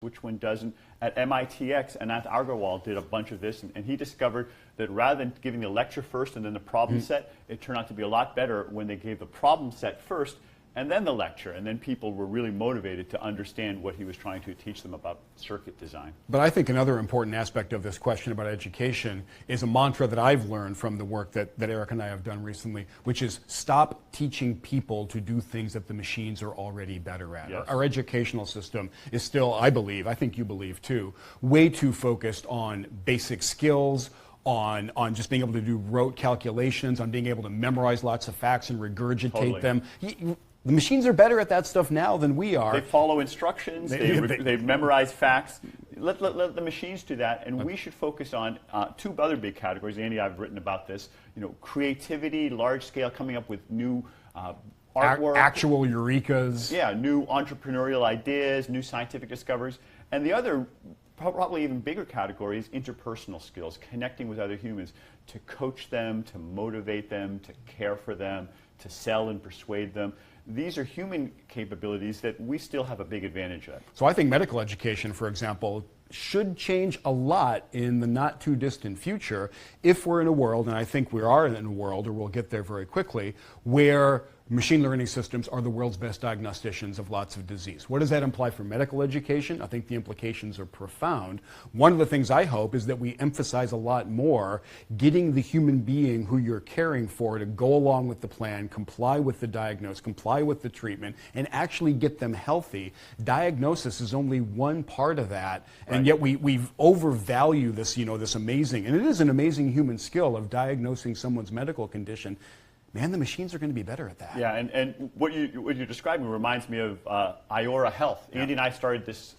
which one doesn't. At MITx, Anant Agarwal did a bunch of this, and he discovered that rather than giving the lecture first and then the problem set, it turned out to be a lot better when they gave the problem set first and then the lecture, and then people were really motivated to understand what he was trying to teach them about circuit design. But I think another important aspect of this question about education is a mantra that I've learned from the work that Eric and I have done recently, which is stop teaching people to do things that the machines are already better at. Yes. Our educational system is still, I believe, I think you believe too, way too focused on basic skills, on just being able to do rote calculations, on being able to memorize lots of facts and regurgitate them. The machines are better at that stuff now than we are. They follow instructions, they memorize facts. Let the machines do that, and we should focus on two other big categories. Andy, I've written about this. Creativity, large scale, coming up with new artwork. Actual eurekas. Yeah, new entrepreneurial ideas, new scientific discoveries. And the other, probably even bigger category is interpersonal skills, connecting with other humans, to coach them, to motivate them, to care for them, to sell and persuade them. These are human capabilities that we still have a big advantage at. So I think medical education, for example, should change a lot in the not too distant future if we're in a world, and I think we are in a world, or we'll get there very quickly, where machine learning systems are the world's best diagnosticians of lots of disease. What does that imply for medical education? I think the implications are profound. One of the things I hope is that we emphasize a lot more getting the human being who you're caring for to go along with the plan, comply with the diagnosis, comply with the treatment, and actually get them healthy. Diagnosis is only one part of that, and yet we overvalue this, this amazing, and it is an amazing human skill of diagnosing someone's medical condition. Man, the machines are going to be better at that. Yeah, and what you're describing reminds me of Iora Health. Andy and I started this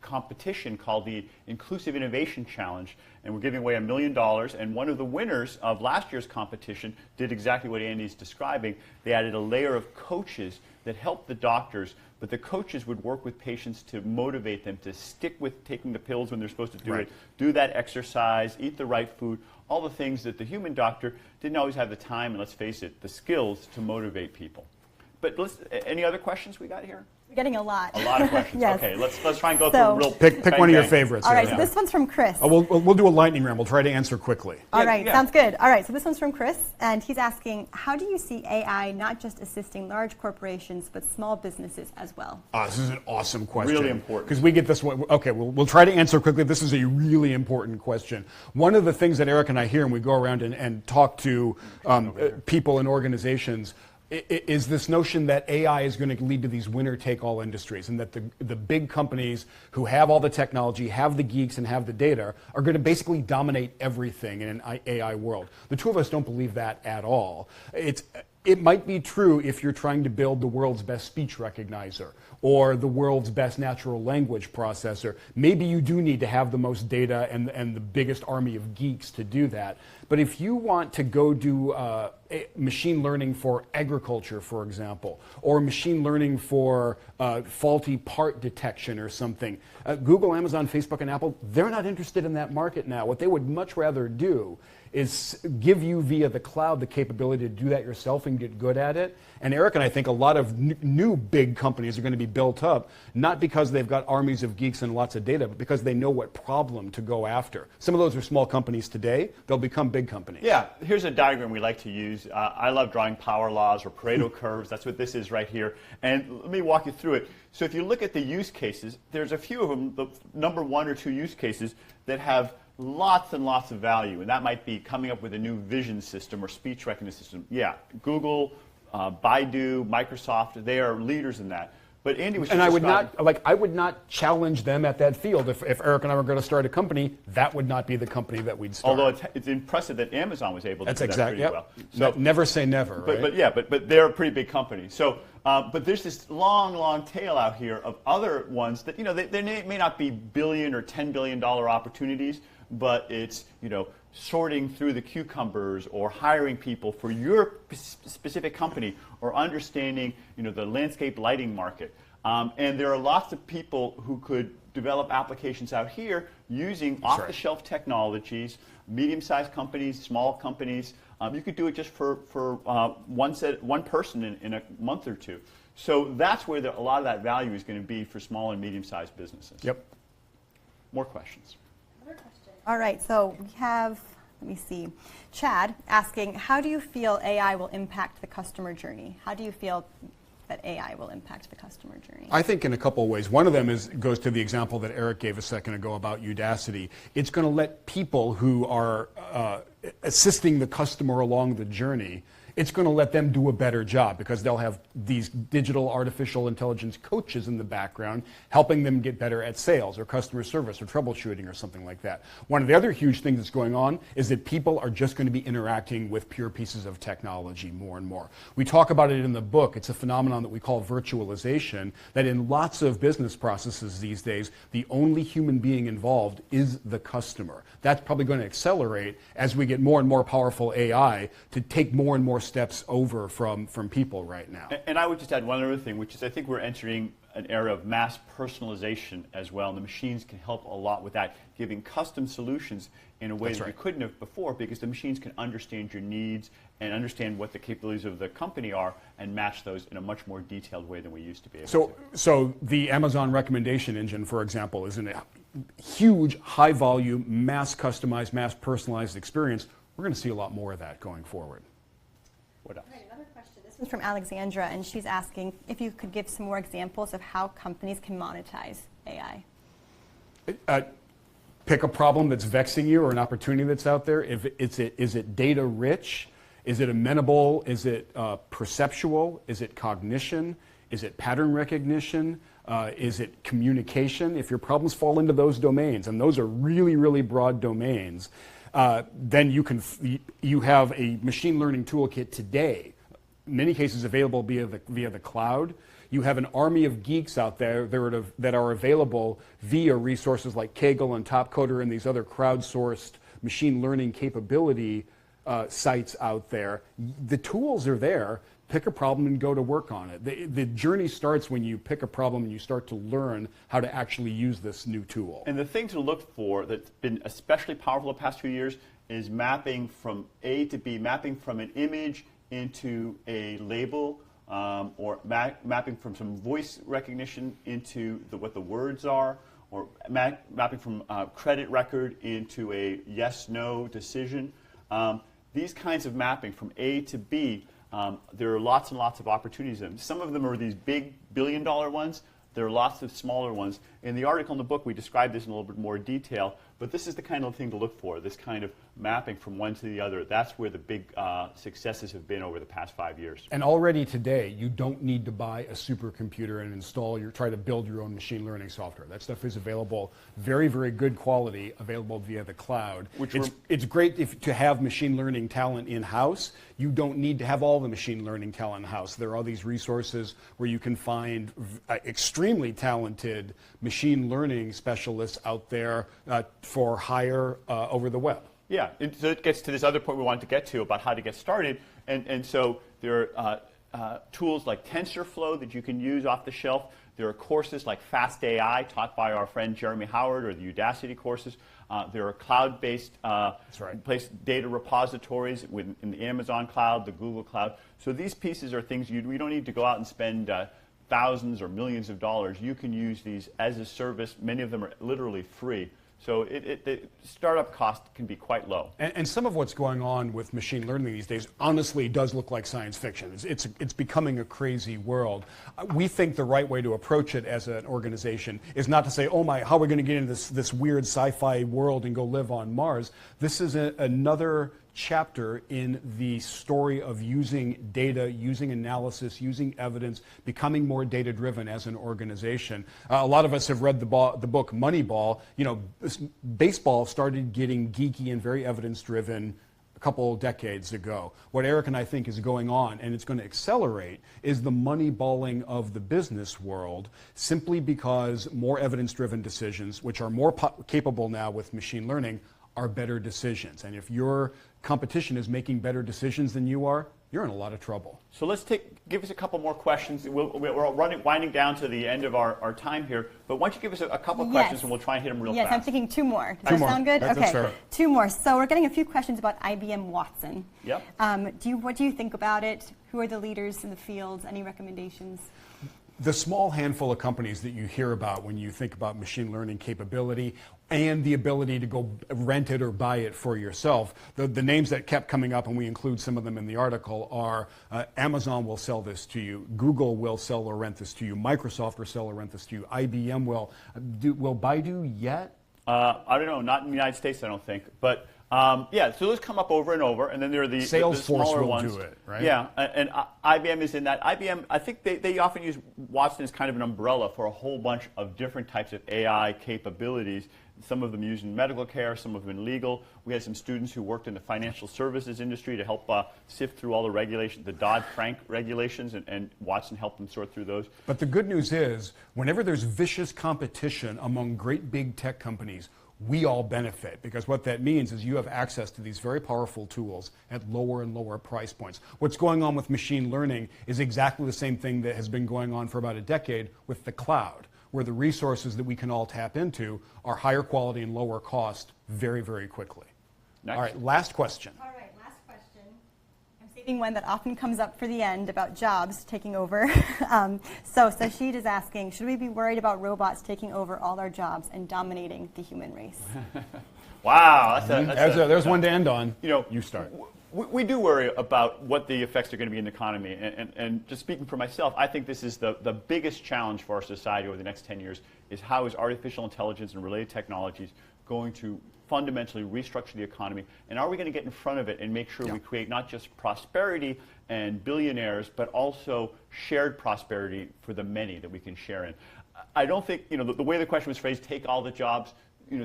competition called the Inclusive Innovation Challenge, and we're giving away $1 million. And one of the winners of last year's competition did exactly what Andy's describing. They added a layer of coaches that helped the doctors, but the coaches would work with patients to motivate them to stick with taking the pills when they're supposed to do it, do that exercise, eat the right food, all the things that the human doctor didn't always have the time and, let's face it, the skills to motivate people. But any other questions we got here? We're getting a lot. A lot of questions. Yes. Okay, let's try and go through real pick one of your favorites. All right, so this one's from Chris. We'll do a lightning round. We'll try to answer quickly. All right, sounds good. All right, so this one's from Chris, and he's asking, how do you see AI not just assisting large corporations, but small businesses as well? This is an awesome question. Really important. Because we get this one. Okay, we'll try to answer quickly. This is a really important question. One of the things that Eric and I hear when we go around and talk to people and organizations is this notion that AI is going to lead to these winner-take-all industries, and that the big companies who have all the technology, have the geeks, and have the data are going to basically dominate everything in an AI world. The two of us don't believe that at all. It might be true if you're trying to build the world's best speech recognizer or the world's best natural language processor. Maybe you do need to have the most data and the biggest army of geeks to do that. But if you want to go do machine learning for agriculture, for example, or machine learning for faulty part detection or something, Google, Amazon, Facebook, and Apple, they're not interested in that market now. What they would much rather do is give you via the cloud the capability to do that yourself and get good at it. And Eric and I think a lot of new big companies are going to be built up, not because they've got armies of geeks and lots of data, but because they know what problem to go after. Some of those are small companies today. They'll become big companies. Yeah, here's a diagram we like to use. I love drawing power laws or Pareto curves. That's what this is right here. And let me walk you through it. So if you look at the use cases, there's a few of them, the number 1 or 2 use cases that have lots and lots of value, and that might be coming up with a new vision system or speech recognition system. Yeah, Google, Baidu, Microsoft, they are leaders in that. But Andy was I would not challenge them at that field. If Eric and I were going to start a company, that would not be the company that we'd start. Although it's impressive that Amazon was able to do that pretty well. So, never say never, right? But they're a pretty big company. So, but there's this long tail out here of other ones that, they may not be billion or $10 billion opportunities, but it's, sorting through the cucumbers or hiring people for your specific company or understanding, the landscape lighting market. And there are lots of people who could develop applications out here using off-the-shelf technologies, medium-sized companies, small companies. You could do it just for one person in a month or two. So that's where a lot of that value is going to be for small and medium-sized businesses. Yep. More questions. All right, so we have, let me see, Chad asking, how do you feel AI will impact the customer journey? How do you feel that AI will impact the customer journey? I think in a couple of ways. One of them goes to the example that Eric gave a second ago about Udacity. It's going to let people who are assisting the customer along the journey, it's going to let them do a better job because they'll have these digital artificial intelligence coaches in the background helping them get better at sales or customer service or troubleshooting or something like that. One of the other huge things that's going on is that people are just going to be interacting with pure pieces of technology more and more. We talk about it in the book. It's a phenomenon that we call virtualization, that in lots of business processes these days, the only human being involved is the customer. That's probably going to accelerate as we get more and more powerful AI to take more and more steps over from people right now. And I would just add one other thing, which is I think we're entering an era of mass personalization as well, and the machines can help a lot with that, giving custom solutions in a way that you couldn't have before, because the machines can understand your needs and understand what the capabilities of the company are and match those in a much more detailed way than we used to be able to. So the Amazon recommendation engine, for example, is a huge, high volume, mass customized, mass personalized experience. We're going to see a lot more of that going forward. What else? Right, another question. This one's from Alexandra, and she's asking if you could give some more examples of how companies can monetize AI. Pick a problem that's vexing you or an opportunity that's out there. If is it data rich? Is it amenable? Is it perceptual? Is it cognition? Is it pattern recognition? Is it communication? If your problems fall into those domains, and those are really, really broad domains, then you have a machine learning toolkit today, in many cases available via the cloud. You have an army of geeks out there that are available via resources like Kaggle and Topcoder and these other crowdsourced machine learning capability sites out there. The tools are there. Pick a problem and go to work on it. The journey starts when you pick a problem and you start to learn how to actually use this new tool. And the thing to look for that's been especially powerful the past few years is mapping from A to B, mapping from an image into a label, or mapping from some voice recognition into what the words are, or mapping from a credit record into a yes-no decision. These kinds of mapping from A to B, there are lots and lots of opportunities in them. Some of them are these big billion-dollar ones. There are lots of smaller ones. In the article in the book, we describe this in a little bit more detail, but this is the kind of thing to look for, this kind of mapping from one to the other. That's where the big successes have been over the past 5 years. And already today, you don't need to buy a supercomputer and try to build your own machine learning software. That stuff is available, very, very good quality, available via the cloud. It's great to have machine learning talent in-house. You don't need to have all the machine learning talent in-house. There are all these resources where you can find extremely talented machine learning specialists out there for hire over the web. Yeah, so it gets to this other point we wanted to get to about how to get started. And so there are tools like TensorFlow that you can use off the shelf. There are courses like Fast AI taught by our friend Jeremy Howard, or the Udacity courses. There are cloud-based data repositories in the Amazon cloud, the Google cloud. So these pieces are things we don't need to go out and spend thousands or millions of dollars. You can use these as a service. Many of them are literally free. So the startup cost can be quite low. And some of what's going on with machine learning these days honestly does look like science fiction. It's becoming a crazy world. We think the right way to approach it as an organization is not to say, oh my, how are we going to get into this weird sci-fi world and go live on Mars? This is another chapter in the story of using data, using analysis, using evidence, becoming more data-driven as an organization. A lot of us have read the book Moneyball. You know, baseball started getting geeky and very evidence-driven a couple decades ago. What Eric and I think is going on, and it's going to accelerate, is the moneyballing of the business world, simply because more evidence-driven decisions, which are more capable now with machine learning, are better decisions. And if your competition is making better decisions than you are, you're in a lot of trouble. So let's give us a couple more questions. We're winding down to the end of our time here, but why don't you give us a couple questions and we'll try and hit them real fast. Yes, I'm thinking two more. Does Two that more. sound good? That's Okay, fair. two more. So we're getting a few questions about IBM Watson. Yep. What do you think about it? Who are the leaders in the field? Any recommendations? The small handful of companies that you hear about when you think about machine learning capability and the ability to go rent it or buy it for yourself, the names that kept coming up, and we include some of them in the article, are Amazon will sell this to you, Google will sell or rent this to you, Microsoft will sell or rent this to you, IBM will. Will Baidu yet? I don't know, not in the United States, I don't think. But yeah, so those come up over and over, and then there are the smaller will ones. do it, right? Yeah, and IBM is in that. IBM, I think they often use Watson as kind of an umbrella for a whole bunch of different types of AI capabilities. Some of them used in medical care, some of them in legal. We had some students who worked in the financial services industry to help sift through all the regulations, the Dodd-Frank regulations, and Watson helped them sort through those. But the good news is, whenever there's vicious competition among great big tech companies, we all benefit, because what that means is you have access to these very powerful tools at lower and lower price points. What's going on with machine learning is exactly the same thing that has been going on for about a decade with the cloud, where the resources that we can all tap into are higher quality and lower cost very, very quickly. Next. All right, last question. All right, last question. I'm saving one that often comes up for the end about jobs taking over. So Sashid is asking, should we be worried about robots taking over all our jobs and dominating the human race? Wow, There's one to end on. You start. We do worry about what the effects are going to be in the economy. And just speaking for myself, I think this is the biggest challenge for our society over the next 10 years is how is artificial intelligence and related technologies going to fundamentally restructure the economy, and are we going to get in front of it and make sure we create not just prosperity and billionaires, but also shared prosperity for the many that we can share in. I don't think, the way the question was phrased, take all the jobs,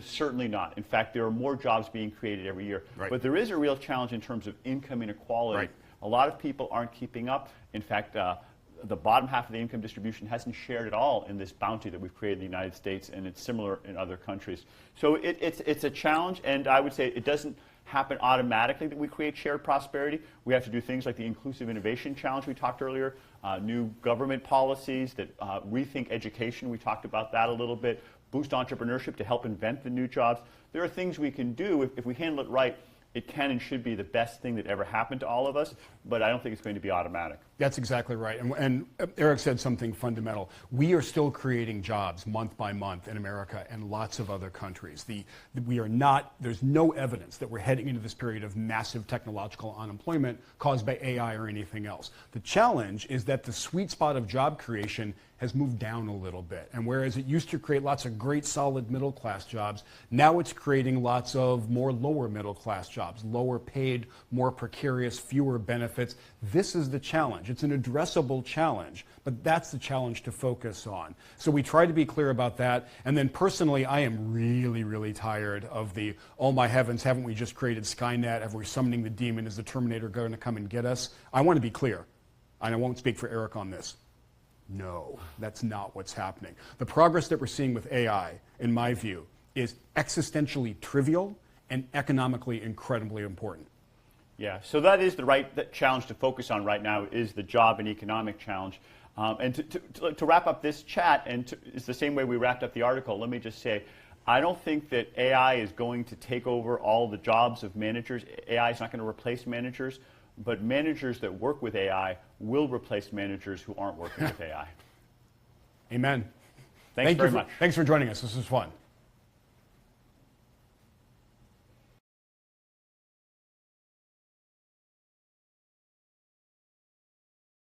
certainly not. In fact, there are more jobs being created every year. Right. But there is a real challenge in terms of income inequality. Right. A lot of people aren't keeping up. In fact, the bottom half of the income distribution hasn't shared at all in this bounty that we've created in the United States, and it's similar in other countries. So it's a challenge, and I would say it doesn't happen automatically that we create shared prosperity. We have to do things like the Inclusive Innovation Challenge we talked earlier, new government policies that rethink education. We talked about that a little bit, boost entrepreneurship to help invent the new jobs. There are things we can do if we handle it right. It can and should be the best thing that ever happened to all of us, but I don't think it's going to be automatic. That's exactly right. And Eric said something fundamental. We are still creating jobs month by month in America and lots of other countries. There's no evidence that we're heading into this period of massive technological unemployment caused by AI or anything else. The challenge is that the sweet spot of job creation has moved down a little bit. And whereas it used to create lots of great solid middle class jobs, now it's creating lots of more lower middle class jobs, lower paid, more precarious, fewer benefits. This is the challenge. It's an addressable challenge, but that's the challenge to focus on. So we try to be clear about that. And then personally, I am really, really tired of the, oh my heavens, haven't we just created Skynet? Have we summoning the demon? Is the Terminator going to come and get us? I want to be clear, and I won't speak for Eric on this. No, that's not what's happening. The progress that we're seeing with AI, in my view, is existentially trivial and economically incredibly important. Yeah, so that is the challenge to focus on right now is the job and economic challenge. And to wrap up this chat, and it's the same way we wrapped up the article, let me just say, I don't think that AI is going to take over all the jobs of managers. AI is not going to replace managers, but managers that work with AI will replace managers who aren't working with AI. Amen. Thanks very much. Thanks for joining us. This was fun.